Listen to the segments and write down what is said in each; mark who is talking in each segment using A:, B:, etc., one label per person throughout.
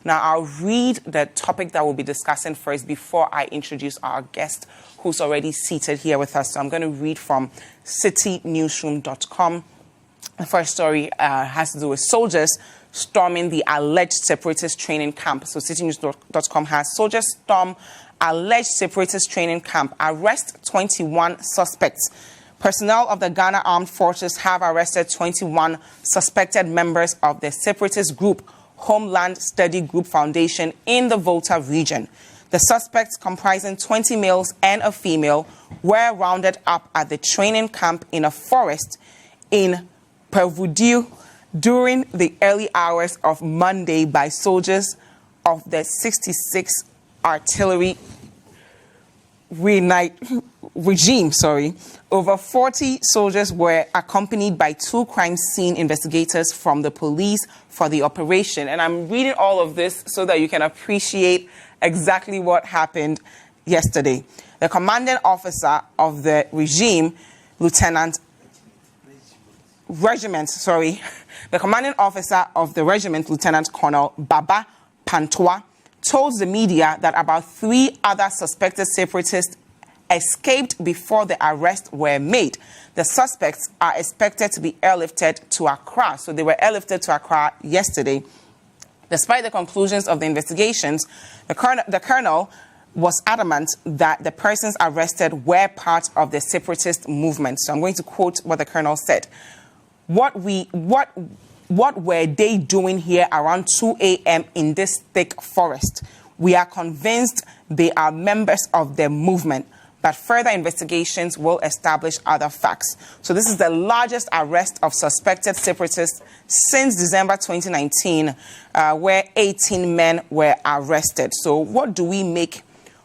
A: Now, I'll read the topic that we'll be discussing first before I introduce our guest who's already seated here with us. So I'm going to read from citinewsroom.com. The first story has to do with soldiers storming the alleged separatist training camp. So citynews.com has soldiers storm alleged separatist training camp, arrest 21 suspects. Personnel of the Ghana Armed Forces have arrested 21 suspected members of the separatist group Homeland Study Group Foundation in the Volta region. The suspects, comprising 20 males and a female, were rounded up at the training camp in a forest in Pervudiu during the early hours of Monday by soldiers of the 66th Artillery regime. Over 40 soldiers were accompanied by 2 crime scene investigators from the police for the operation. And I'm reading all of this so that you can appreciate exactly what happened yesterday. The commanding officer of the the commanding officer of the regiment, Lieutenant Colonel Baba Pantoa, told the media that about 3 other suspected separatists escaped before the arrests were made. The suspects are expected to be airlifted to Accra. So they were airlifted to Accra yesterday. Despite the conclusions of the investigations, the colonel was adamant that the persons arrested were part of the separatist movement. So I'm going to quote what the colonel said. What were they doing here around 2 a.m. in this thick forest? We are convinced they are members of the movement, but further investigations will establish other facts. So this is the largest arrest of suspected separatists since December 2019, where 18 men were arrested. So what do we make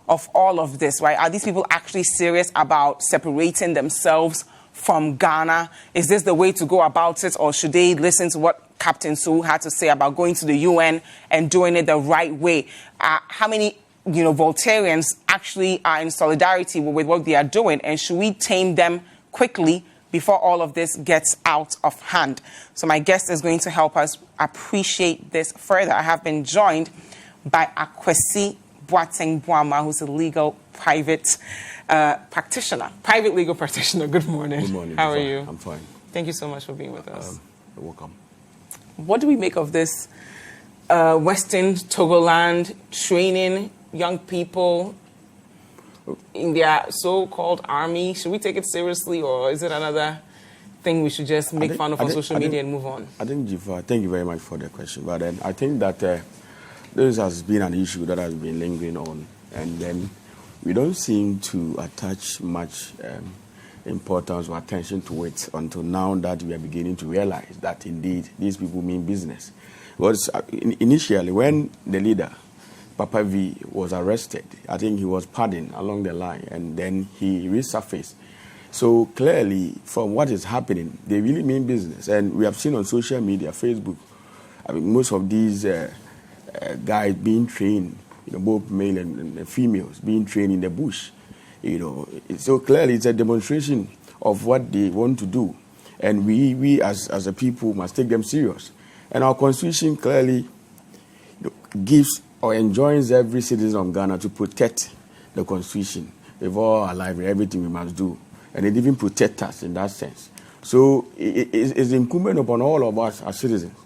A: of all of this, right? Are these people actually serious about separating themselves from Ghana? Is this the way to go about it, or should they listen to what Captain Su had to say about going to the UN and doing it the right way? How many, Voltarians actually are in solidarity with what they are doing, and should we tame them quickly before all of this gets out of hand? So my guest is going to help us appreciate this further. I have been joined by Akwasi Boateng-Boamah, who's a legal private legal practitioner. Good morning.
B: Good morning.
A: How are you?
B: I'm fine.
A: Thank you so much for being with us.
B: You're welcome.
A: What do we make of this Western Togoland training young people in their so-called army? Should we take it seriously, or is it another thing we should just make fun of on social media and move on?
B: I think, Dziffa, thank you very much for the question. But then I think that this has been an issue that has been lingering on, and then we don't seem to attach much importance or attention to it until now that we are beginning to realize that indeed these people mean business. Because initially, when the leader, Papa V, was arrested, I think he was pardoned along the line, and then he resurfaced. So clearly, from what is happening, they really mean business. And we have seen on social media, Facebook, most of these guys being trained, both male and females, being trained in the bush. So clearly it's a demonstration of what they want to do. And we as a people must take them serious. And our constitution clearly gives or enjoins every citizen of Ghana to protect the constitution with all our life, everything we must do. And it even protect us in that sense. So it's incumbent upon all of us as citizens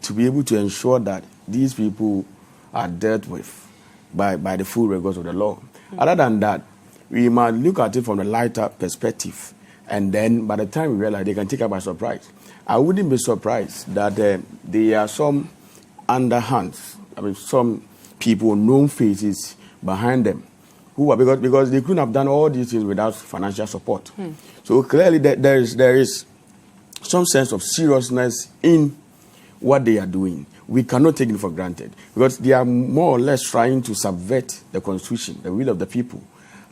B: to be able to ensure that these people are dealt with by the full rigors of the law. Other than that, we might look at it from a lighter perspective, and then by the time we realize, they can take us by surprise. I wouldn't be surprised that there are some underhands, some people, known faces behind them, who are because they couldn't have done all these things without financial support. So clearly there is some sense of seriousness in what they are doing. We cannot take it for granted because they are more or less trying to subvert the constitution, the will of the people.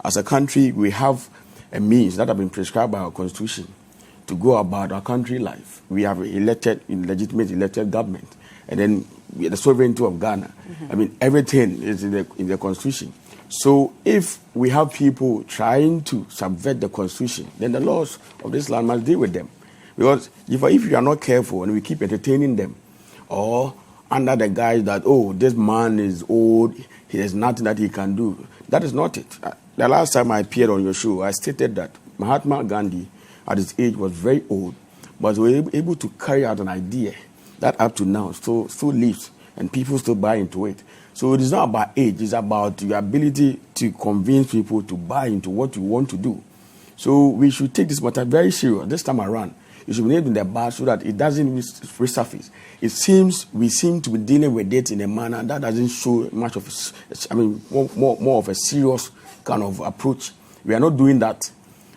B: As a country, we have a means that have been prescribed by our constitution to go about our country life. We have legitimate elected government, and then the sovereignty of Ghana. Everything is in the constitution. So if we have people trying to subvert the constitution, then the laws of this land must deal with them. Because if you are not careful and we keep entertaining them or under the guise that, oh, this man is old, there's nothing that he can do. That is not it. The last time I appeared on your show, I stated that Mahatma Gandhi, at his age, was very old, but was able to carry out an idea that up to now still lives, and people still buy into it. So it is not about age, it's about your ability to convince people to buy into what you want to do. So we should take this matter very serious this time around. It should be named in the bar so that it doesn't resurface. It seems we seem to be dealing with it in a manner that doesn't show much of more of a serious kind of approach. We are not doing that.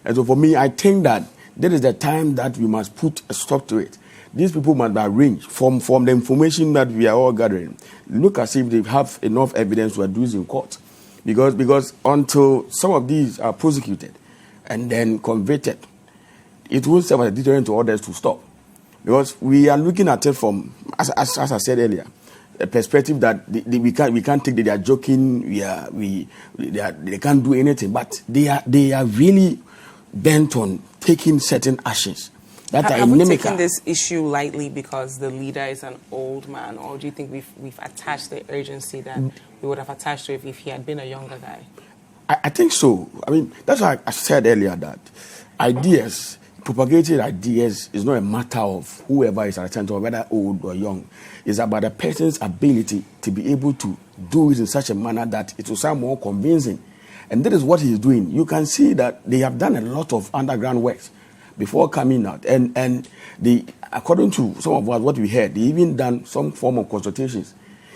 B: And so for me, I think that there is the time that we must put a stop to it. These people must be arranged from the information that we are all gathering. Look as if they have enough evidence to adduce in court. Because until some of these are prosecuted and then convicted, it will serve as a deterrent to others to stop. Because we are looking at it from, as I said earlier, a perspective that we can't take that they are joking, they can't do anything, but they are really bent on taking certain actions that are
A: inimical. Have we taken this issue lightly because the leader is an old man, or do you think we've attached the urgency that we would have attached to it if he had been a younger guy?
B: I think so. I mean, that's why I said earlier that ideas, propagated ideas, is not a matter of whoever is at the center, whether old or young. It's about a person's ability to be able to do it in such a manner that it will sound more convincing. And that is what he's doing. You can see that they have done a lot of underground works before coming out. And they, according to some of what we heard, they even done some form of consultations,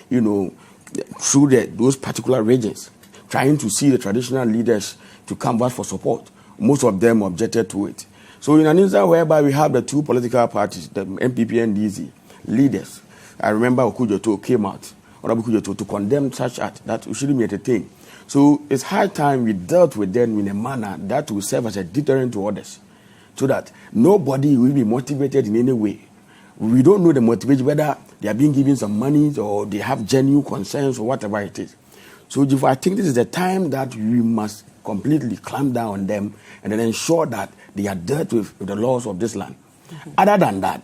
B: through those particular regions, trying to see the traditional leaders to come back for support. Most of them objected to it. So in an instance whereby we have the two political parties, the MPP and DC leaders, I remember Okujoto came out, Honorable Okujoto, to condemn such act that we shouldn't be entertained. So it's high time we dealt with them in a manner that will serve as a deterrent to others, so that nobody will be motivated in any way. We don't know the motivation, whether they are being given some money or they have genuine concerns or whatever it is. So I think this is the time that we must completely clamp down on them and then ensure that they are dealt with the laws of this land. Mm-hmm. Other than that,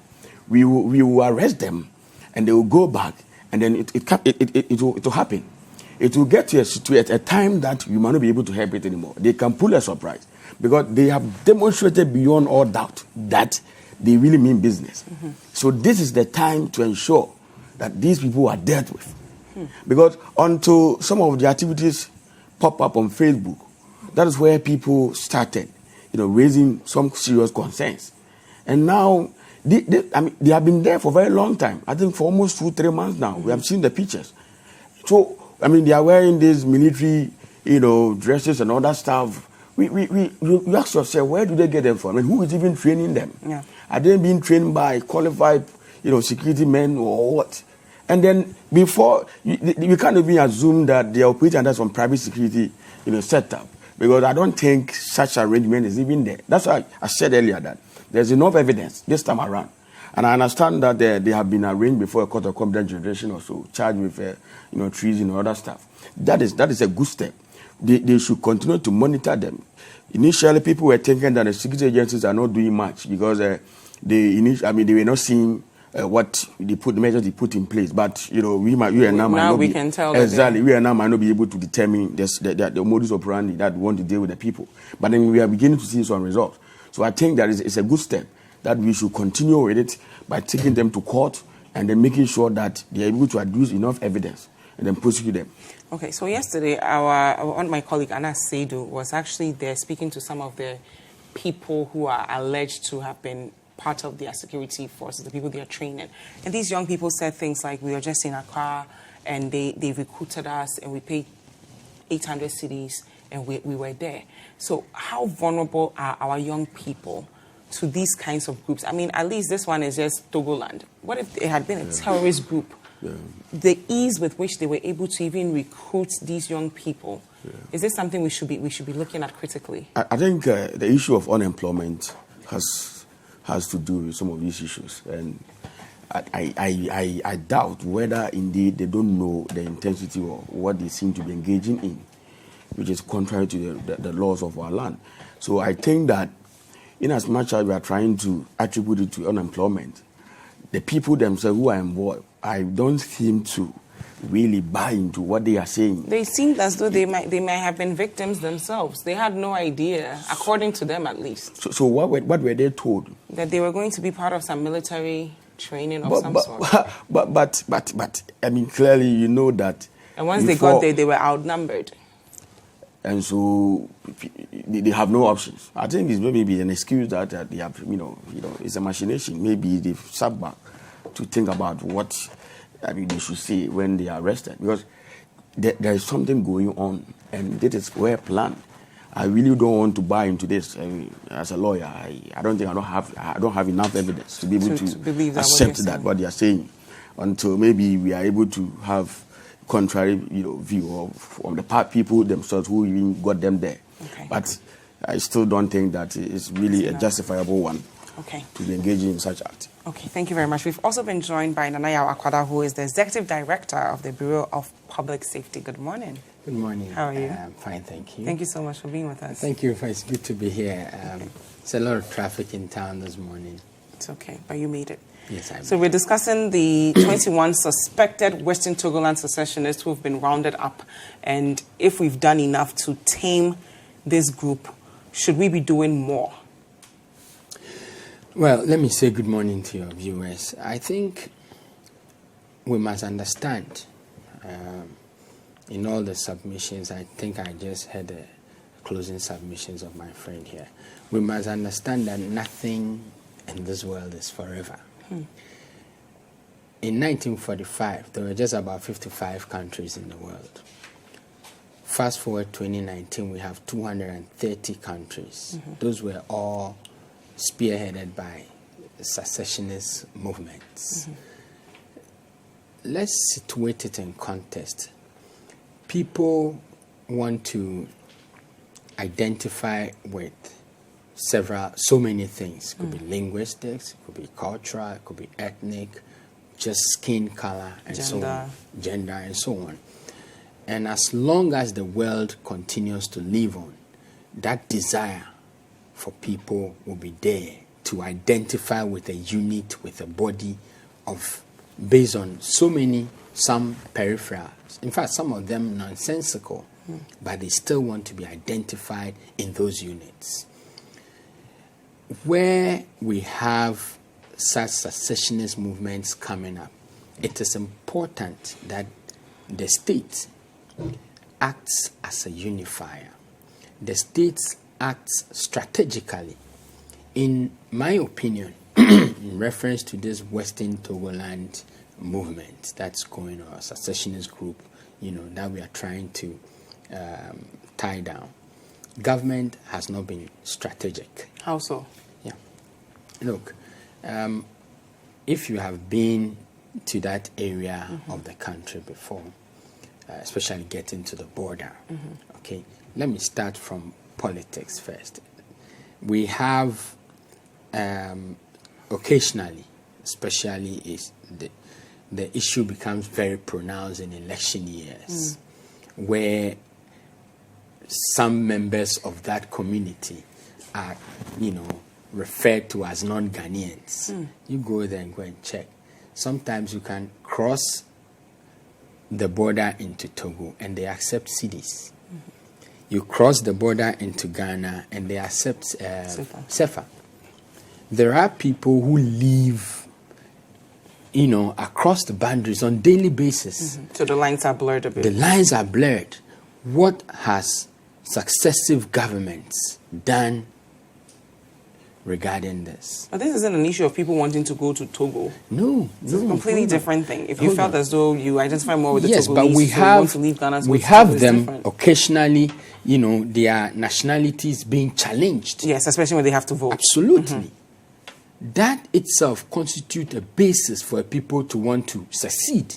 B: we will arrest them and they will go back, and then it will happen. It will get to a time that we might not be able to help it anymore. They can pull a surprise because they have demonstrated beyond all doubt that they really mean business. Mm-hmm. So this is the time to ensure that these people are dealt with. Mm-hmm. Because until some of the activities pop up on Facebook, that is where people started, raising some serious concerns. And now, they have been there for a very long time. I think for almost 2-3 months now. Mm-hmm. We have seen the pictures. So, they are wearing these military, dresses and all that stuff. We ask ourselves, where do they get them from? Who is even training them? Yeah. Are they being trained by qualified, security men or what? And then before, we can't even assume that they are operating under some private security, setup. Because I don't think such arrangement is even there. That's why I said earlier that there's enough evidence this time around. And I understand that they have been arraigned before a court of competent jurisdiction or so, charged with, treason and other stuff. That is a good step. They should continue to monitor them. Initially, people were thinking that the security agencies are not doing much because they were not seeing the measures they put in place. But we and now might not be,
A: can tell
B: exactly. We and now might not be able to determine the modus operandi that we want to deal with the people. But then we are beginning to see some results. So I think that it's a good step that we should continue with it by taking them to court and then making sure that they are able to adduce enough evidence and then prosecute them.
A: Okay, so yesterday, my colleague Anna Seidu was actually there speaking to some of the people who are alleged to have been part of their security forces, the people they are training. And these young people said things like, we were just in Accra and they recruited us and we paid 800 cedis and we were there. So how vulnerable are our young people to these kinds of groups? At least this one is just TOGOLAND. What if it had been a terrorist group? Yeah. The ease with which they were able to even recruit these young people, is this something we should be looking at critically? I
B: think the issue of unemployment has to do with some of these issues, and I doubt whether indeed they don't know the intensity of what they seem to be engaging in, which is contrary to the laws of our land. So I think that in as much as we are trying to attribute it to unemployment, the people themselves who are involved I don't seem to really buy into what they are saying.
A: They seemed as though they might have been victims themselves. They had no idea, according to them at least.
B: So what were they told?
A: That they were going to be part of some military training of some sort.
B: But I mean, clearly you know that.
A: And once they got there, they were outnumbered.
B: And so they have no options. I think it's maybe an excuse that they have, it's a machination. Maybe they've sat back to think about what they should say when they are arrested, because there is something going on, and this is well planned. I really don't want to buy into this. As a lawyer, I don't think I don't have enough evidence to be able to accept that what they are saying, until maybe we are able to have contrary view of the people themselves who even got them there.
A: Okay.
B: But I still don't think that it's really a justifiable one to be engaging in such act.
A: Okay, thank you very much. We've also been joined by Nana Yaw Akwada, who is the Executive Director of the Bureau of Public Safety. Good morning.
C: Good morning.
A: How are you?
C: Fine, thank you.
A: Thank you so much for being with us.
C: Thank you. It's good to be here. There's a lot of traffic in town this morning.
A: It's okay, but you made it.
C: Yes, I made
A: So we're discussing the 21 suspected Western Togoland secessionists who have been rounded up, and if we've done enough to tame this group, should we be doing more?
C: Well, let me say good morning to your viewers. I think we must understand, in all the submissions, I think I just had the closing submissions of my friend here. We must understand that nothing in this world is forever. In 1945, there were just about 55 countries in the world. Fast forward 2019, we have 230 countries. Those were all spearheaded by secessionist movements. Let's situate it in context. People want to identify with so many things. It could be linguistics, it could be cultural, it could be ethnic, just skin color, and so on. Gender, and so on. And as long as the world continues to live on, that desire for people will be there to identify with a unit, with a body based on some peripherals. In fact, some of them nonsensical, but they still want to be identified in those units. Where we have such secessionist movements coming up, it is important that the state acts as a unifier. The state acts strategically. In my opinion, in reference to this Western Togoland movement that's going on, a secessionist group, that we are trying to tie down, government has not been strategic.
A: How so?
C: Yeah. Look, if you have been to that area of the country before, especially getting to the border, okay, let me start from politics first. We have occasionally, especially is the issue becomes very pronounced in election years, where some members of that community are, referred to as non-Ghanaians. You go there and go and check. Sometimes you can cross the border into Togo and they accept cities. You cross the border into Ghana and they accept SEFA. There are people who live, across the boundaries on daily basis.
A: So the lines are blurred a bit.
C: The lines are blurred. What has successive governments done regarding this?
A: But this isn't an issue of people wanting to go to Togo.
C: No.
A: It's a completely different thing. If you felt as though you identify more with the Togolese,
C: but we
A: want to leave Ghana,
C: we have them different. Occasionally, their nationalities being challenged.
A: Yes, especially when they have to vote.
C: Absolutely. That itself constitutes a basis for people to want to secede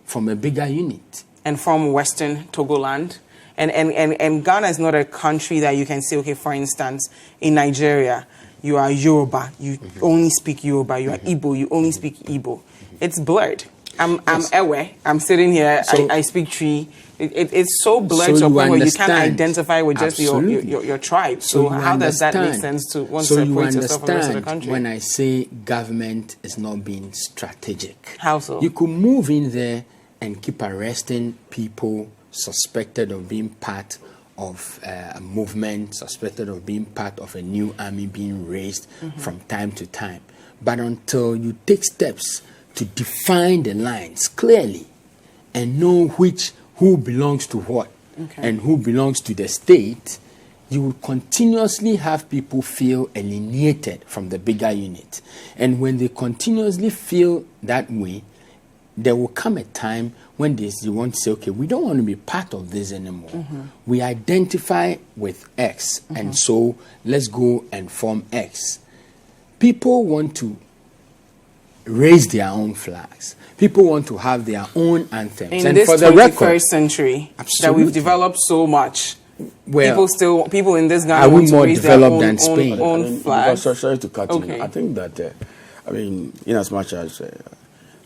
C: from a bigger unit.
A: And from Western Togoland. And Ghana is not a country that you can say, okay, for instance, in Nigeria, you are Yoruba, you only speak Yoruba. You are Igbo, you only speak Igbo. It's blurred. I'm aware. I'm sitting here. So, I speak Tree. It's so blurred to a point where you can't identify with just your tribe. So how does that make sense to want to separate yourself from the rest of the country?
C: When I say government is not being strategic.
A: How so?
C: You could move in there and keep arresting people suspected of being part of a movement, suspected of being part of a new army being raised from time to time. But until you take steps to define the lines clearly and know who belongs to what and who belongs to the state, you will continuously have people feel alienated from the bigger unit. And when they continuously feel that way, there will come a time when you want to say, okay, we don't want to be part of this anymore. We identify with X, and so let's go and form X. People want to raise their own flags. People want to have their own anthems.
A: In this 21st century that we've developed so much, people in this Ghana want to raise their own flags.
B: Sorry to cut in. I think that, in as much as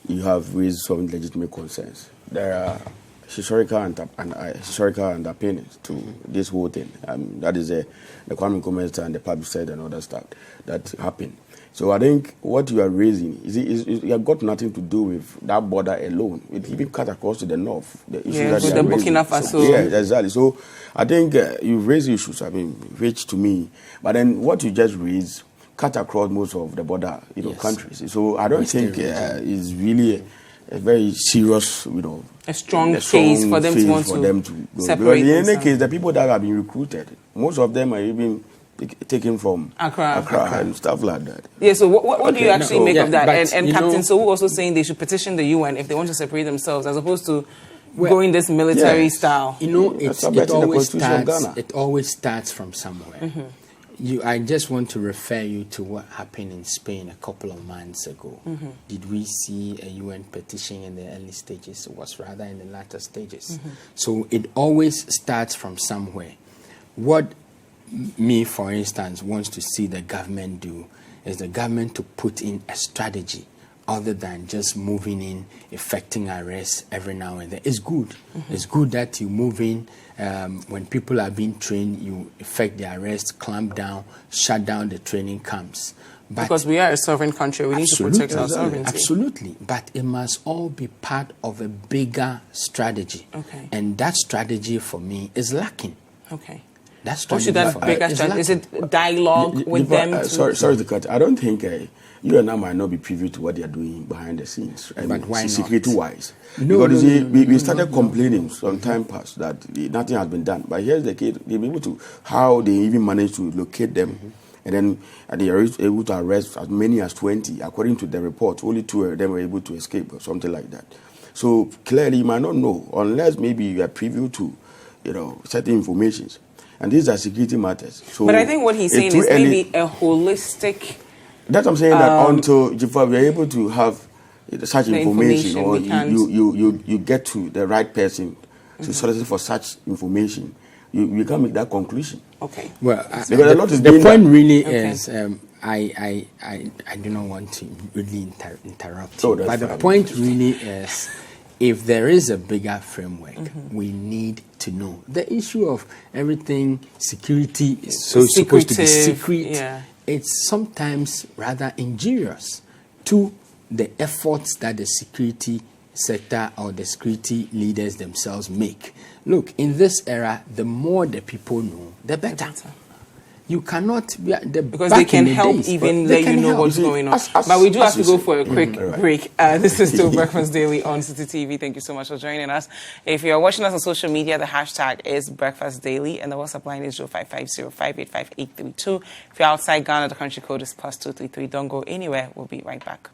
B: you have raised some legitimate concerns, there are historical underpinnings to this whole thing. That is the Kwame Nkrumah and the public side and other stuff that happened. So I think what you are raising you have got nothing to do with that border alone. It even cut across to the north. The issues
A: with the Burkina Faso.
B: So, exactly. So I think you've raised issues, which to me, but then what you just raised cut across most of the border, countries. So I don't think it's really a very serious,
A: a strong case for them to want to separate.
B: In any case, the people that have been recruited, most of them are even taken from Accra and stuff like that.
A: Yeah, so what do you actually make of that? And Captain Sowu also saying they should petition the UN if they want to separate themselves as opposed to going this military style.
C: It always starts from somewhere. I just want to refer you to what happened in Spain a couple of months ago. Did we see a UN petition in the early stages? It was rather in the latter stages. So it always starts from somewhere. What me, for instance, wants to see the government do is the government to put in a strategy other than just moving in, effecting arrests every now and then. It's good. It's good that you move in when people are being trained, you effect the arrest, clamp down, shut down the training camps.
A: But because we are a sovereign country, we need to protect our sovereignty.
C: Absolutely. But it must all be part of a bigger strategy. And that strategy for me is lacking.
A: What should that bigger strategy? Is it dialogue with them?
B: Sorry to cut. I don't think you and I might not be privy to what they are doing behind the scenes.
C: But why not?
B: Security-wise. Because we started complaining some time past that nothing has been done. But here's the case. They've been able to, how they even managed to locate them. And then they are able to arrest as many as 20. According to the report, only 2 of them were able to escape or something like that. So clearly you might not know, unless maybe you are privy to certain informations. And these are security matters. So
A: but I think what he's saying is maybe a holistic...
B: That's what I'm saying, that until Dziffa, we are able to have such information or you get to the right person to solicit for such information, you can't make that conclusion.
C: Well, the point really is, I do not want to really interrupt you, but the point really is, if there is a bigger framework, we need to know. The issue of everything, security is supposed to be secret. It's sometimes rather injurious to the efforts that the security sector or the security leaders themselves make. Look, in this era, the more the people know, the better. You cannot
A: because they can help even let you know what's going on. But we do have to go for a quick break. This is still Breakfast Daily on Citi TV. Thank you so much for joining us. If you are watching us on social media, the hashtag is Breakfast Daily and the WhatsApp line is 0550585832. If you're outside Ghana, the country code is +233. Don't go anywhere. We'll be right back.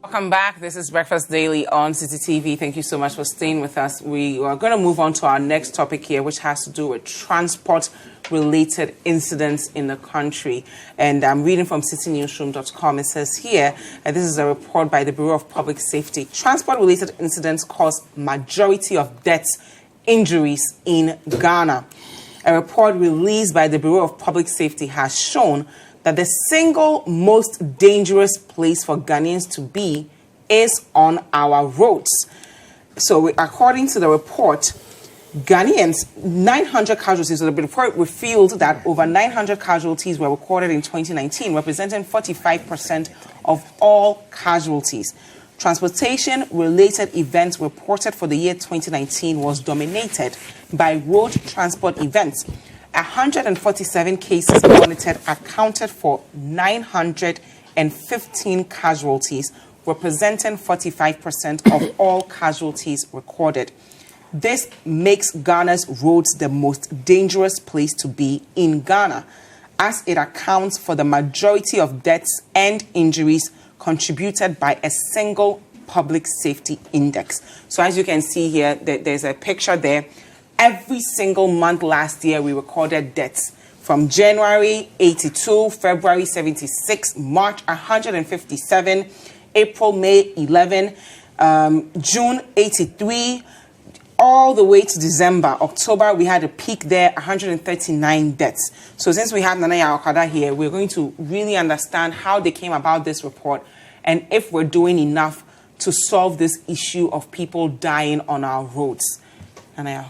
A: Welcome back. This is Breakfast Daily on Citi TV. Thank you so much for staying with us. We are going to move on to our next topic here, which has to do with transport-related incidents in the country. And I'm reading from citinewsroom.com. It says here, and this is a report by the Bureau of Public Safety. Transport-related incidents cause majority of deaths, injuries in Ghana. A report released by the Bureau of Public Safety has shown that the single most dangerous place for Ghanaians to be is on our roads. So according to the report, Ghanaians, 900 casualties. So the report revealed that over 900 casualties were recorded in 2019, representing 45% of all casualties. Transportation-related events reported for the year 2019 was dominated by road transport events. 147 cases monitored accounted for 915 casualties, representing 45% of all casualties recorded. This makes Ghana's roads the most dangerous place to be in Ghana, as it accounts for the majority of deaths and injuries contributed by a single public safety index. So as you can see here, there's a picture there. Every single month last year, we recorded deaths. From January, 82, February, 76, March, 157, April, May, 11, June, 83, all the way to December. October, we had a peak there, 139 deaths. So since we have Nana Yaw Akwada here, we're going to really understand how they came about this report and if we're doing enough to solve this issue of people dying on our roads. Nana Yaw.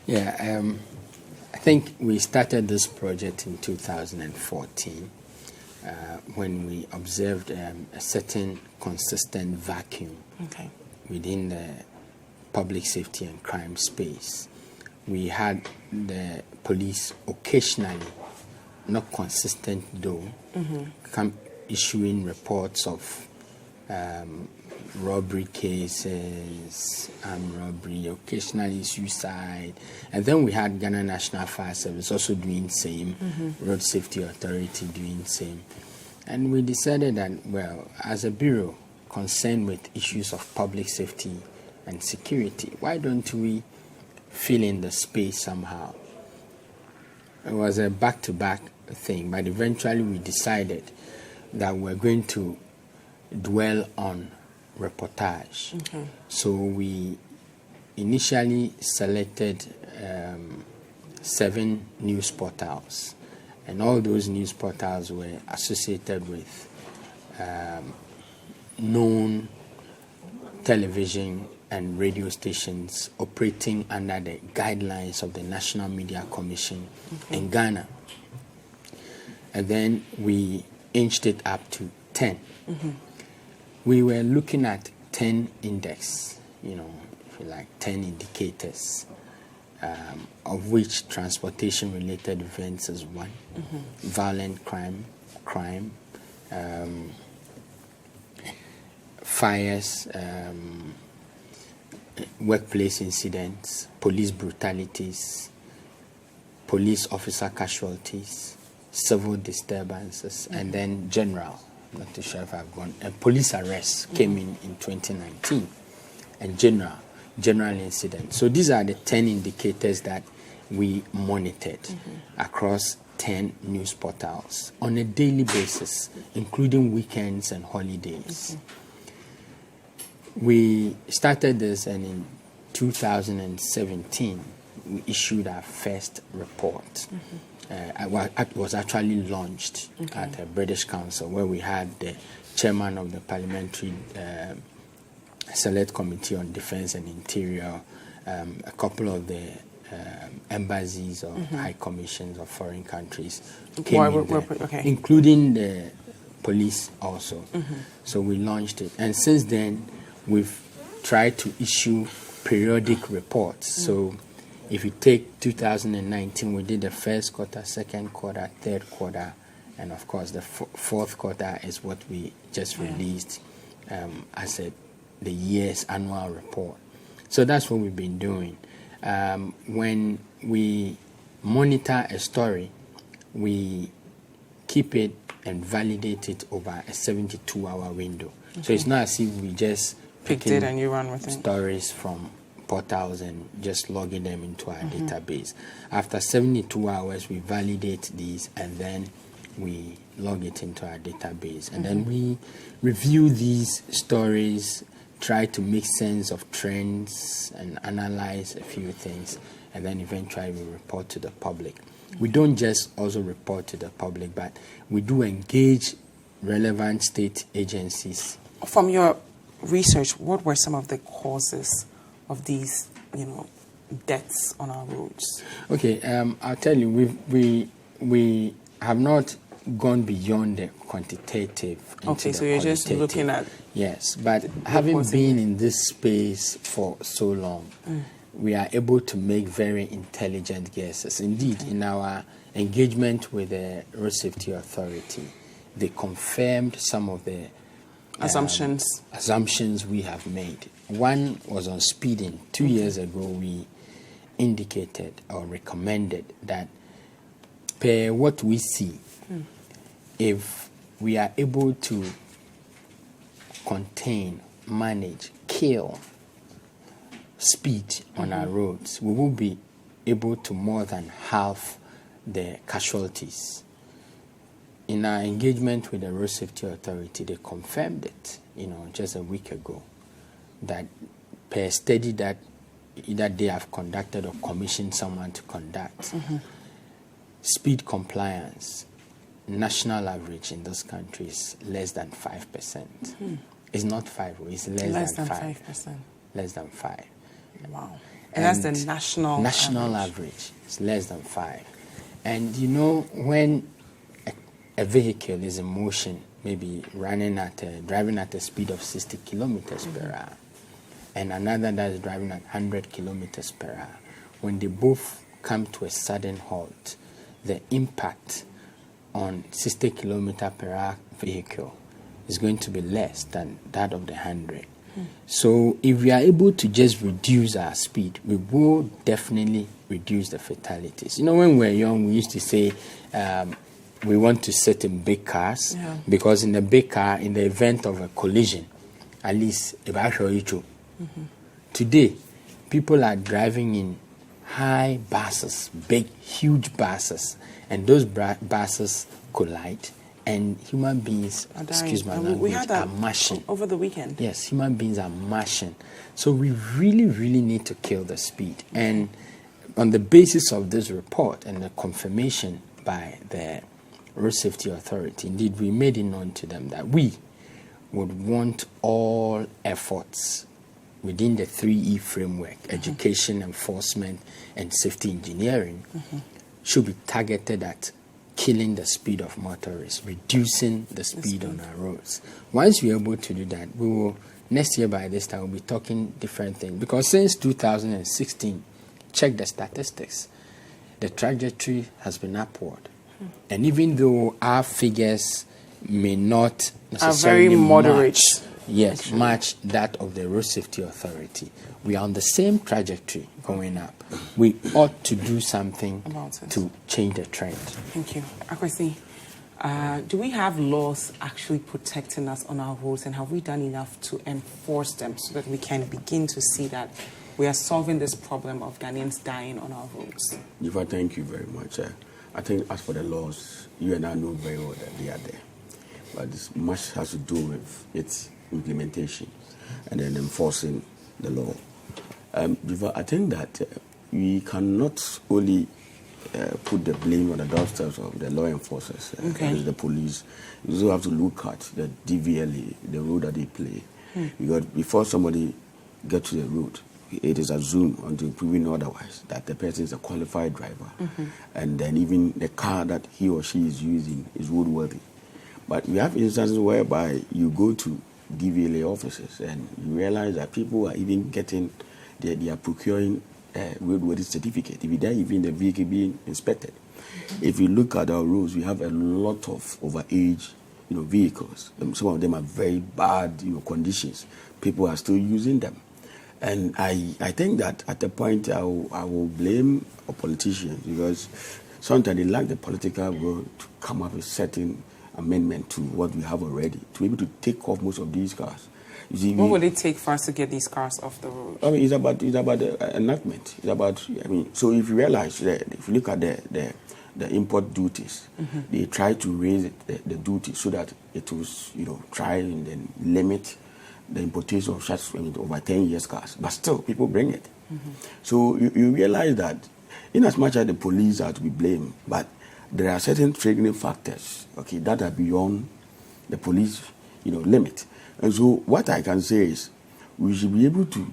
C: Yeah, I think we started this project in 2014 when we observed a certain consistent vacuum within the public safety and crime space. We had the police occasionally, not consistent though, come issuing reports of robbery cases, armed robbery, occasionally suicide. And then we had Ghana National Fire Service also doing same, Road Safety Authority doing same. And we decided that, well, as a bureau concerned with issues of public safety and security, why don't we fill in the space somehow? It was a back-to-back thing, but eventually we decided that we're going to dwell on reportage. So we initially selected 7 news portals, and all those news portals were associated with known television and radio stations operating under the guidelines of the National Media Commission in Ghana. And then we inched it up to 10. We were looking at 10 index, if you like, 10 indicators, of which transportation-related events is one, violent crime, fires, workplace incidents, police brutalities, police officer casualties, civil disturbances, and then general. I'm not too sure if I've gone. Police arrests came in 2019, and general incidents. So these are the 10 indicators that we monitored across 10 news portals on a daily basis, including weekends and holidays. We started this, and in 2017, we issued our first report. It was actually launched at the British Council, where we had the chairman of the Parliamentary Select Committee on Defence and Interior, a couple of the embassies or high commissions of foreign countries came in there, including the police also. So we launched it, and since then we've tried to issue periodic reports. So if you take 2019, we did the first quarter, second quarter, third quarter, and of course the fourth quarter is what we just released as the year's annual report. So that's what we've been doing. When we monitor a story, we keep it and validate it over a 72-hour window. So it's not as if we just
A: picked it and you run with it.
C: Stories from portals and just logging them into our database. After 72 hours, we validate these and then we log it into our database. And then we review these stories, try to make sense of trends and analyze a few things, and then eventually we report to the public. We don't just also report to the public, but we do engage relevant state agencies.
A: From your research, what were some of the causes of these, deaths on our roads?
C: Okay, I'll tell you, we have not gone beyond the quantitative.
A: Okay, so you're just looking at...
C: Yes, but having been in this space for so long, we are able to make very intelligent guesses. Indeed, in our engagement with the Road Safety Authority, they confirmed some of the assumptions we have made. One was on speeding. 2 years ago, we indicated or recommended that per what we see, if we are able to contain, manage, kill speed on our roads, we will be able to more than halve the casualties. In our engagement with the Road Safety Authority, they confirmed it, just a week ago, that per study that either they have conducted or commissioned someone to conduct, speed compliance, national average in those countries, less than 5%. It's not 5, it's less than 5%. Less than 5.
A: Wow. And that's the national
C: average. It's less than 5. And when a vehicle is in motion, maybe driving at a speed of 60 kilometers per hour, and another that is driving at 100 kilometers per hour, when they both come to a sudden halt, the impact on 60 kilometer per hour vehicle is going to be less than that of the 100. So if we are able to just reduce our speed, we will definitely reduce the fatalities. When we were young, we used to say we want to sit in big cars because in a big car, in the event of a collision, at least if I show you today, people are driving in high buses, big, huge buses, and those buses collide, and human beings, excuse my language, are mashing.
A: Over the weekend.
C: Yes, human beings are mashing. So we really, really need to kill the speed. And on the basis of this report and the confirmation by the Road Safety Authority, indeed, we made it known to them that we would want all efforts within the 3E framework, education, enforcement, and safety engineering, should be targeted at killing the speed of motorists, reducing the speed on our roads. Once we're able to do that, we will, next year by this time, we'll be talking different things. Because since 2016, check the statistics, the trajectory has been upward. And even though our figures may not necessarily
A: very moderate,
C: match that of the Road Safety Authority, we are on the same trajectory going up. We ought to do something to change the trend.
A: Thank you. Akwasi, do we have laws actually protecting us on our roads, and have we done enough to enforce them so that we can begin to see that we are solving this problem of Ghanaians dying on our roads?
B: Dziffa, thank you very much. I think as for the laws, you and I know very well that they are there. But this much has to do with its implementation and then enforcing the law. Dziffa, I think that we cannot only put the blame on the doorsteps of the law enforcers, the police. You also have to look at the DVLA, the role that they play. Because before somebody gets to the road, it is assumed until proven otherwise that the person is a qualified driver. And then even the car that he or she is using is roadworthy. But we have instances whereby you go to DVLA offices and you realize that people are even getting, they are procuring roadworthy certificate, even the vehicle being inspected. If you look at our roads, we have a lot of overage vehicles. Some of them are very bad conditions. People are still using them. And I think that at the point I will blame our politicians, because sometimes they lack the political will to come up with certain amendment to what we have already, to be able to take off most of these cars. You see,
A: what will it take for us to get these cars off the road?
B: I mean, it's about the enactment. It's about, so if you realize that, if you look at the import duties, they try to raise the duty so that it was, try and then limit the importation of such over 10 years cars. But still, people bring it. So you realize that in as much as the police are to be blamed, but there are certain triggering factors, okay, that are beyond the police, limit. And so what I can say is we should be able to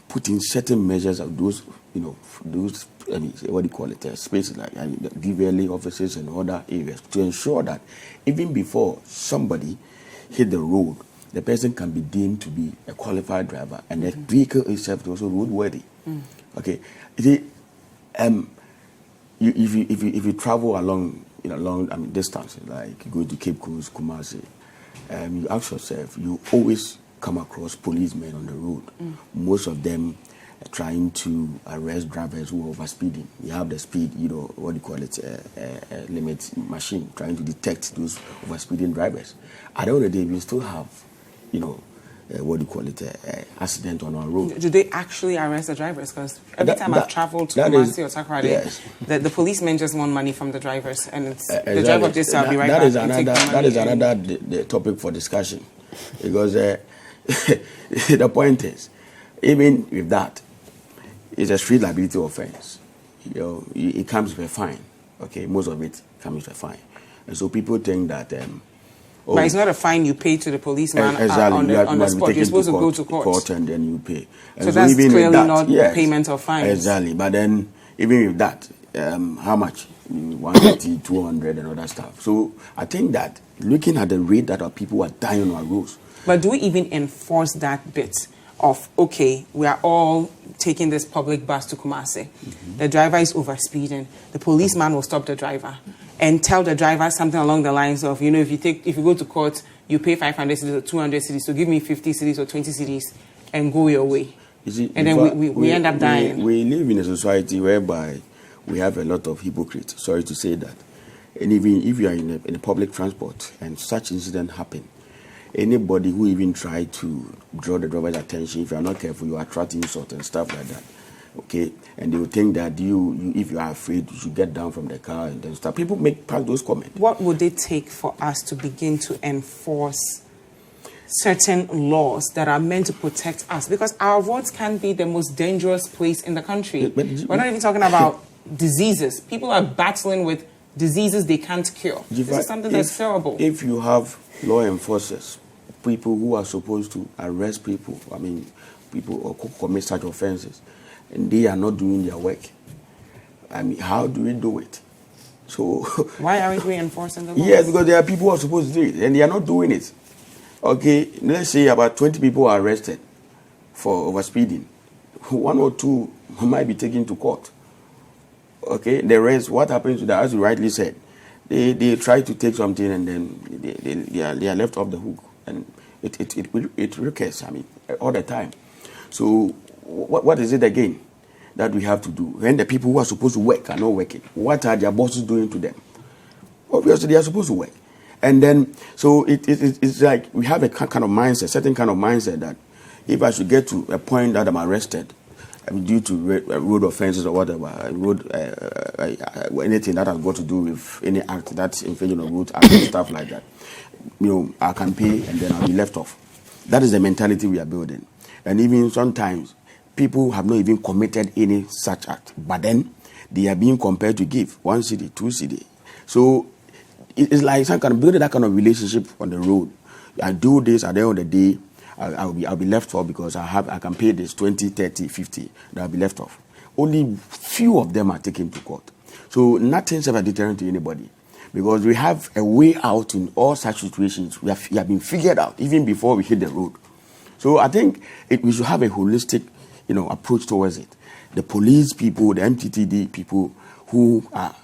B: put in certain measures of those, spaces like the DVLA offices and other areas to ensure that even before somebody hit the road, the person can be deemed to be a qualified driver and the vehicle itself is also roadworthy. Okay, if you travel along long distances, like you go to Cape Coast, Kumasi, you ask yourself, you always come across policemen on the road. Most of them are trying to arrest drivers who are overspeeding. You have the speed, limit machine trying to detect those overspeeding drivers. At the end of the day, we still have, accident on our road.
A: Do they actually arrest the drivers? Because every time I've traveled to Kumasi or Takoradi, yes, the policemen just want money from the drivers, and it's the driver just will be right back.
B: That is another topic for discussion, because the point is, even with that, it's a street liability offense. It comes with a fine. Okay, most of it comes with a fine, and so people think that.
A: But it's not a fine you pay to the policeman on the spot. You're supposed to go to court
B: and then you pay. And
A: so that's clearly not payment of fines.
B: Exactly. But then, even with that, how much? 150, 200 and other stuff. So I think that looking at the rate that our people are dying on our roads.
A: But do we even enforce that bit of, okay, we are all taking this public bus to Kumasi. The driver is overspeeding. The policeman will stop the driver and tell the driver something along the lines of, if you go to court, you pay 500 cedis or 200 cedis, so give me 50 cedis or 20 cedis and go your way. And then we end up dying.
B: We live in a society whereby we have a lot of hypocrites, sorry to say that. And even if you are in a public transport and such incident happen, anybody who even try to draw the driver's attention, if you are not careful, you attract insult and stuff like that. Okay, and they will think that you if you are afraid, you should get down from the car and then start. People make pass those comments.
A: What would it take for us to begin to enforce certain laws that are meant to protect us? Because our roads can be the most dangerous place in the country. We're not even talking about diseases. People are battling with diseases they can't cure. This is something that's terrible.
B: If you have law enforcers, people who are supposed to arrest people, people who commit such offenses, and they are not doing their work, how do we do it? So
A: why aren't we enforcing the laws?
B: Yes, because there are people who are supposed to do it, and they are not doing it. Okay, let's say about 20 people are arrested for overspeeding. 1 or 2 might be taken to court. Okay, the rest, what happens to that, as you rightly said, they try to take something and then they are left off the hook, and it recurs, all the time. So what is it again that we have to do when the people who are supposed to work are not working? What are their bosses doing to them? Obviously, they are supposed to work. And then, so it's like we have a kind of mindset, certain kind of mindset that if I should get to a point that I'm arrested due to road offenses or whatever, anything that has got to do with any act that's infringing on road act and stuff like that, I can pay and then I'll be left off. That is the mentality we are building. And even sometimes, people have not even committed any such act, but then they are being compelled to give 1 cedi, 2 cedi. So it's like some kind of building that kind of relationship on the road. I do this, at the end of the day, I'll be left off because I can pay this 20, 30, 50. I'll be left off. Only few of them are taken to court. So nothing's ever deterrent to anybody, because we have a way out in all such situations. We have been figured out even before we hit the road. So I think we should have a holistic, approach towards it. The police people, the MTTD people who are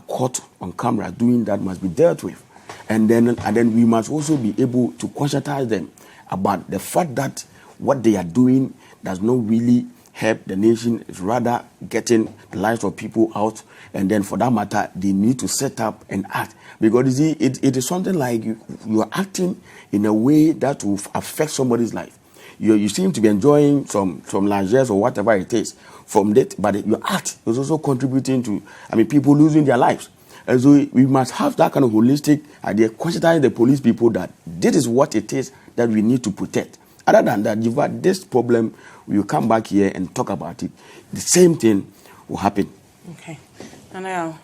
B: caught on camera doing that must be dealt with, and then we must also be able to conscientize them about the fact that what they are doing does not really help the nation. It's rather getting the lives of people out, and then for that matter, they need to set up and act. Because you see, it is something like you are acting in a way that will affect somebody's life. You seem to be enjoying some largesse or whatever it is from that, but your act is also contributing to, people losing their lives. And so we must have that kind of holistic idea, conscientize the police people that this is what it is that we need to protect. Other than that, this problem, we will come back here and talk about it. The same thing will happen.
A: Okay. Nana Yaw,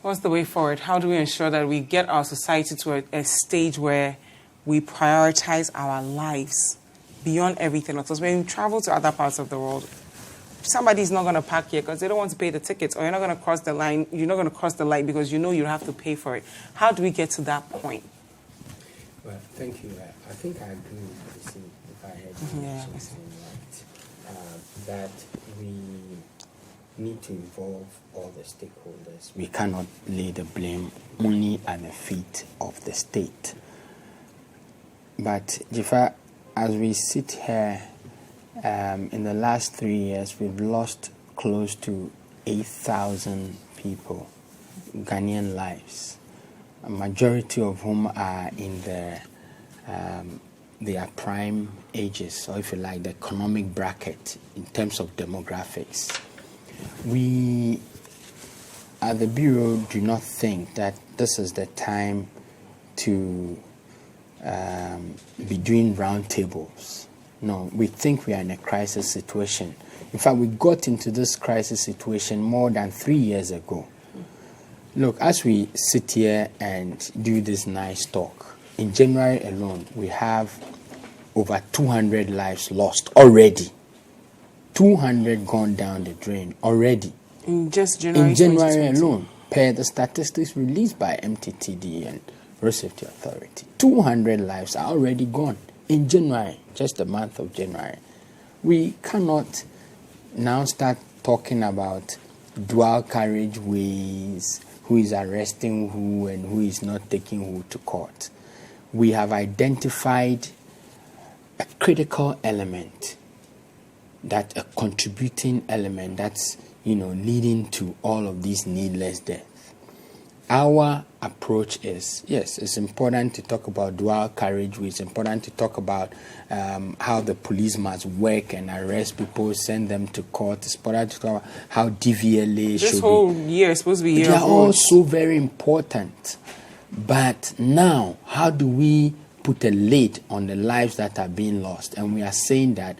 A: what's the way forward? How do we ensure that we get our society to a stage where we prioritize our lives beyond everything else? When you travel to other parts of the world, somebody's not going to park here because they don't want to pay the tickets, or you're not going to cross the line. You're not going to cross the light because you know you have to pay for it. How do we get to that point?
C: Well, thank you. I think I agree with Lucy, if I heard you something right, that we need to involve all the stakeholders. We cannot lay the blame only at the feet of the state. But Dziffa, as we sit here, in the last 3 years, we've lost close to 8,000 people, Ghanaian lives, a majority of whom are in their prime ages, or if you like, the economic bracket in terms of demographics. We, at the Bureau, do not think that this is the time to be doing roundtables. No, we think we are in a crisis situation. In fact, we got into this crisis situation more than 3 years ago. Look, as we sit here and do this nice talk, in January alone, we have over 200 lives lost already. 200 gone down the drain already.
A: In just January?
C: In January alone, per the statistics released by MTTD and Road Safety Authority. 200 lives are already gone in January, just the month of January. We cannot now start talking about dual carriageways, who is arresting who and who is not taking who to court. We have identified a critical element, that a contributing element that's, leading to all of these needless deaths. Our approach is, yes, it's important to talk about dual carriageway. It's important to talk about how the police must work and arrest people, send them to court. It's important to talk about how DVLA should be.
A: This whole year is supposed to be year
C: They
A: of
C: are all so very important. But now, how do we put a lid on the lives that are being lost? And we are saying that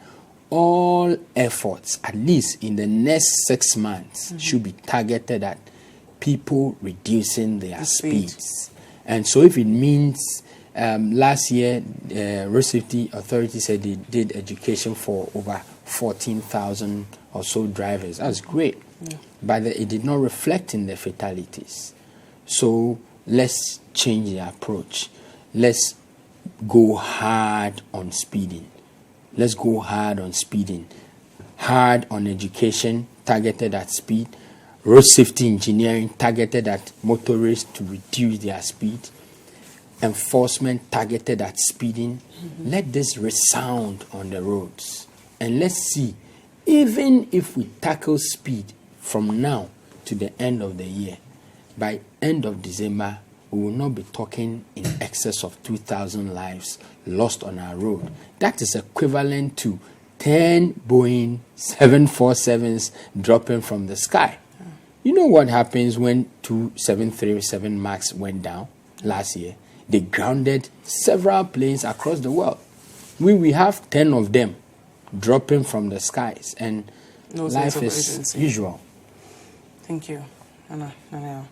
C: all efforts, at least in the next 6 months, should be targeted at people reducing their speeds. And so if it means last year, Road Safety Authority said they did education for over 14,000 or so drivers. That's great. Yeah. But it did not reflect in the fatalities. So let's change the approach. Let's go hard on speeding. Let's go hard on speeding. Hard on education, targeted at speed. Road safety engineering targeted at motorists to reduce their speed. Enforcement targeted at speeding. Let this resound on the roads. And let's see, even if we tackle speed from now to the end of the year, by end of December, we will not be talking in excess of 2,000 lives lost on our road. That is equivalent to 10 Boeing 747s dropping from the sky. You know what happens when 2 737 MAX went down last year? They grounded several planes across the world. We have 10 of them dropping from the skies, and
A: no
C: life is usual.
A: Thank you, Nana Yaw.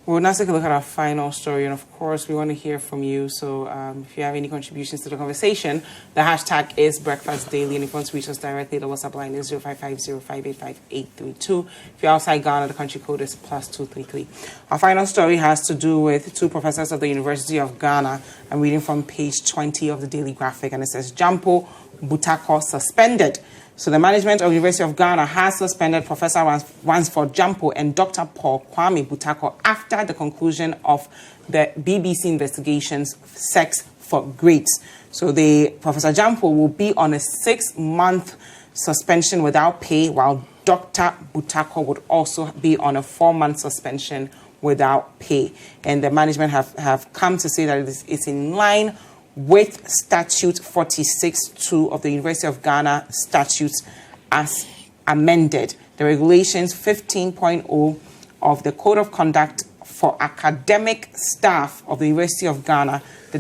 A: We'll now take a look at our final story, and of course, we want to hear from you. So if you have any contributions to the conversation, the hashtag is Breakfast Daily, and if you want to reach us directly, the WhatsApp line is 05505855832. If you're outside Ghana, the country code is +233. Our final story has to do with two professors of the University of Ghana. I'm reading from page 20 of the Daily Graphic, and it says, Gyampo, Butakor suspended. So the management of the University of Ghana has suspended Professor Ransford Gyampo and Dr. Paul Kwame Butakor after the conclusion of the BBC investigation's Sex for Grades. So Professor Gyampo will be on a 6-month suspension without pay, while Dr. Butakor would also be on a 4-month suspension without pay. And the management have come to say that it's in line with Statute 46.2 of the University of Ghana statutes as amended. The regulations 15.0 of the Code of Conduct for academic staff of the University of Ghana, the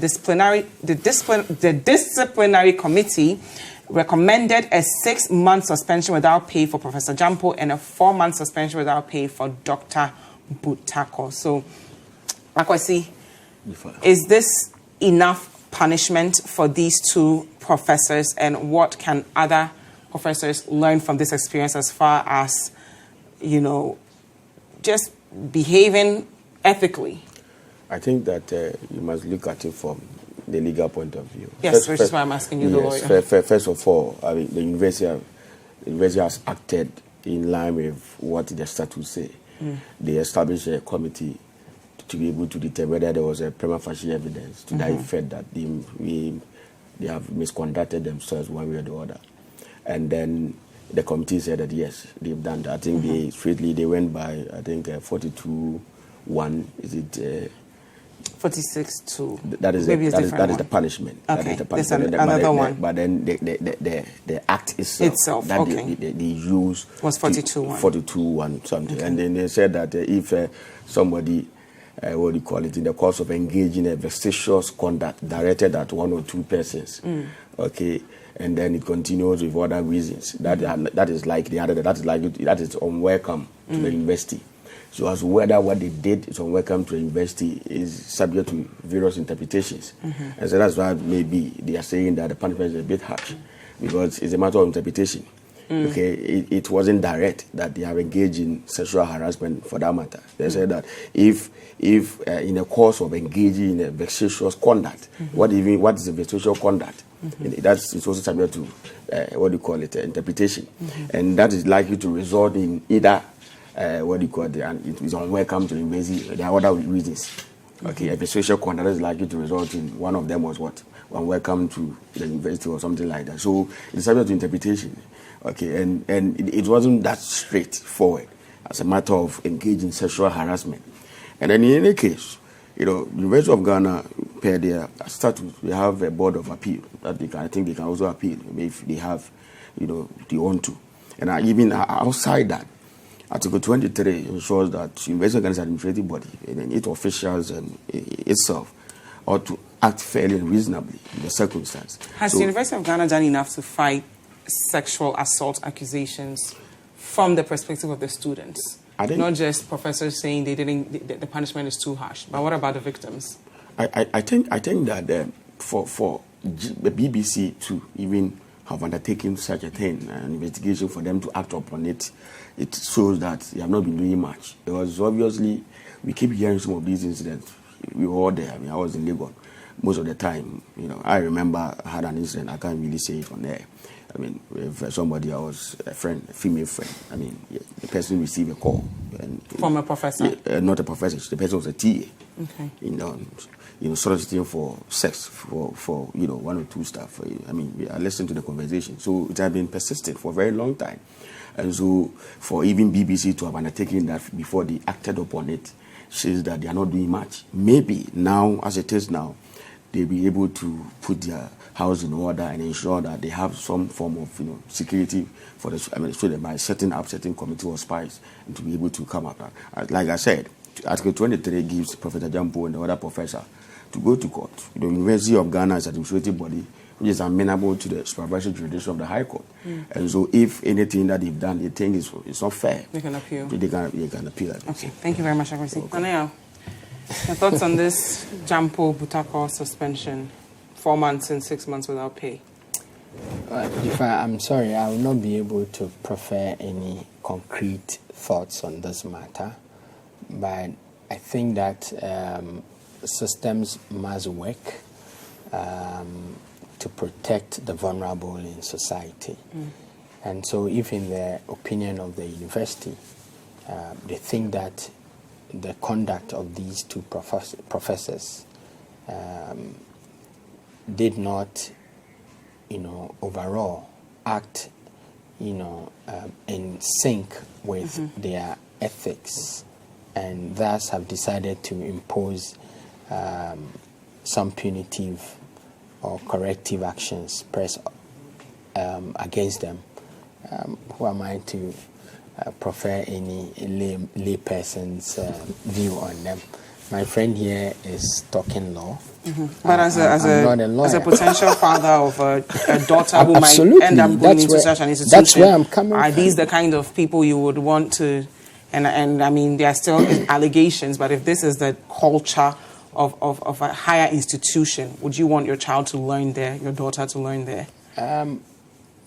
A: disciplinary committee recommended a 6-month suspension without pay for Professor Gyampo and a 4-month suspension without pay for Dr. Butakor. So, Akwasi, is this enough punishment for these two professors, and what can other professors learn from this experience as far as, just behaving ethically?
B: I think that you must look at it from the legal point of view.
A: Yes, which is why I'm asking you, the lawyer.
B: First of all, I mean, the university has acted in line with what the statutes say. They established a committee to be able to determine whether there was a prima facie evidence to that effect that they have misconducted themselves one way or the other. And then the committee said that yes, they've done that. I think they went by, I think 42-1. Is it
A: 46-2?
B: That is the punishment.
A: Okay.
B: That is the
A: There's
B: punishment.
A: another one.
B: But then the act itself that they use
A: was 42-1.
B: 42-1 something.
A: Okay.
B: And then they said that if somebody, what do you call it, in the course of engaging in a vexatious conduct directed at one or two persons, okay, and then it continues with other reasons, that is unwelcome to the university. So as whether what they did is unwelcome to the university is subject to various interpretations. And so that's why maybe they are saying that the punishment is a bit harsh, because it's a matter of interpretation. Okay, it wasn't direct that they have engaged in sexual harassment for that matter. They said that if in the course of engaging in a vexatious conduct, what is a vexatious conduct? It's also subject to interpretation, and that is likely to result in either and it is unwelcome to the university. There are other reasons. Okay, a vexatious conduct is likely to result in one of them was what? Unwelcome to the university or something like that. So it's subject to interpretation. Okay, and it wasn't that straightforward as a matter of engaging sexual harassment. And then in any case, University of Ghana, per their statute, they have a board of appeal that I think they can also appeal if they have, they want to. And even outside that, Article 23 ensures that University of Ghana's administrative body and its officials and itself ought to act fairly and reasonably in the circumstance.
A: Has the University of Ghana done enough to fight sexual assault accusations from the perspective of the students? Not just professors saying the punishment is too harsh, but what about the victims?
B: I think that for the BBC to even have undertaken such a thing, an investigation for them to act upon it, it shows that they have not been doing much. Because obviously, we keep hearing some of these incidents. We were all there. I mean, I was in Legal most of the time. I remember I had an incident. I can't really say it on there. I mean, with somebody, I was a friend, a female friend. I mean, the person received a call.
A: From a professor?
B: Not a professor. The person was a TA.
A: Okay.
B: Soliciting for sex for one or two stuff. I mean, I listened to the conversation. So it had been persistent for a very long time. And so for even BBC to have undertaken that before they acted upon it shows that they are not doing much. Maybe now, as it is now, they'll be able to put their house in order and ensure that they have some form of security for so that by setting up certain committee of spies and to be able to come up. Like I said, Article 23 gives Professor Gyampo and the other professor to go to court. The University of Ghana's administrative body, which is amenable to the supervisory jurisdiction of the High Court. And so if anything that they've done, they think is not fair,
A: they can appeal.
B: They can appeal.
A: Okay, thank you very much, Akwasi. Nana Yaw, your thoughts on this Gyampo Butakor suspension, 4 months and 6 months without pay?
C: I'm sorry, I will not be able to prefer any concrete thoughts on this matter, but I think that systems must work to protect the vulnerable in society. And so if in the opinion of the university, they think that the conduct of these two professors did not, overall act, in sync with their ethics, and thus have decided to impose some punitive or corrective actions against them. Who am I to prefer any lay person's view on them? My friend here is talking law.
A: But as a potential father of a daughter who might end up going into such an institution,
C: that's where I'm coming
A: are
C: from.
A: these the kind of people you would want to? And I mean, there are still allegations, but if this is the culture of a higher institution, would you want your child to learn there, your daughter to learn there?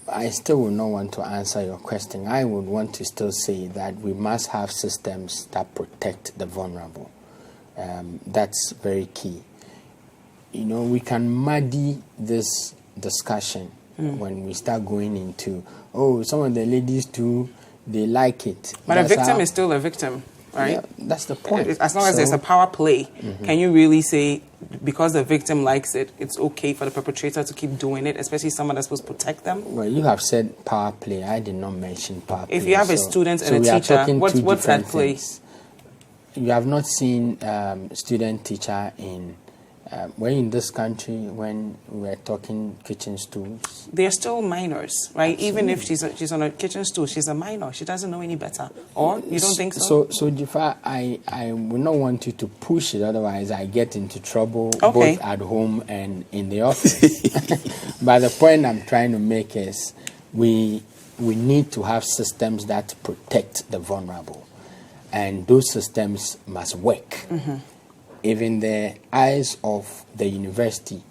C: I still would not want to answer your question. I would want to still say that we must have systems that protect the vulnerable. That's very key. You know, we can muddy this discussion when we start going into, some of the ladies too, they like it.
A: But a victim is still a victim, right?
C: Yeah, that's the point.
A: As long as there's a power play, can you really say, because the victim likes it, it's okay for the perpetrator to keep doing it, especially someone that's supposed to protect them?
C: Well, you have said power play. I did not mention power play.
A: If you have a student and a teacher, what's that play?
C: You have not seen student-teacher in... we're in this country when we're talking kitchen stools.
A: They're still minors, right?
C: Absolutely.
A: Even if she's on a kitchen stool, she's a minor. She doesn't know any better. Or you don't think so?
C: So Dziffa, I would not want you to push it. Otherwise, I get into trouble both at home and in the office. But the point I'm trying to make is we need to have systems that protect the vulnerable. And those systems must work. Even the eyes of the university,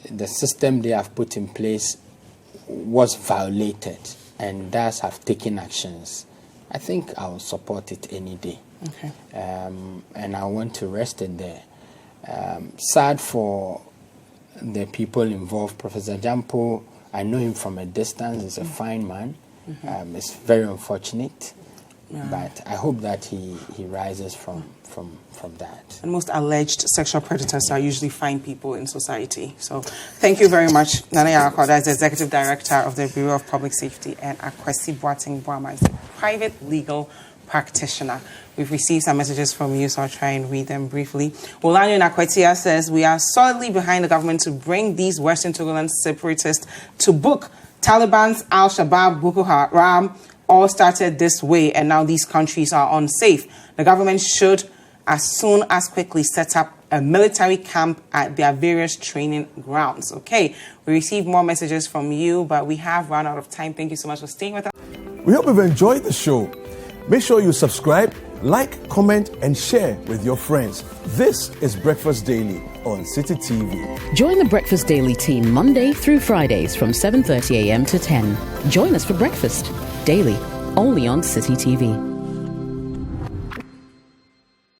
C: the system they have put in place was violated, and thus have taken actions. I think I will support it any day.
A: Okay.
C: And I want to rest it there. Sad for the people involved. Professor Gyampo, I know him from a distance. He's a fine man. It's very unfortunate. But I hope that he rises from that.
A: And most alleged sexual predators are usually fine people in society. So thank you very much. Nana Yaw Akwada is the Executive Director of the Bureau of Public Safety, and Akwasi Boateng-Boamah is a private legal practitioner. We've received some messages from you, so I'll try and read them briefly. Olanyo Nakwetia says, we are solidly behind the government to bring these Western Togoland separatists to book. Taliban's Al-Shabaab, Boko Haram, all started this way, and now these countries are unsafe. The government should, as soon as quickly, set up a military camp at their various training grounds. Okay, we received more messages from you, but we have run out of time. Thank you so much for staying with us.
D: We hope you've enjoyed the show. Make sure you subscribe, like, comment, and share with your friends. This is Breakfast Daily on Citi TV.
E: Join the Breakfast Daily team Monday through Fridays from 7:30 a.m. to 10. Join us for breakfast daily, only on Citi TV.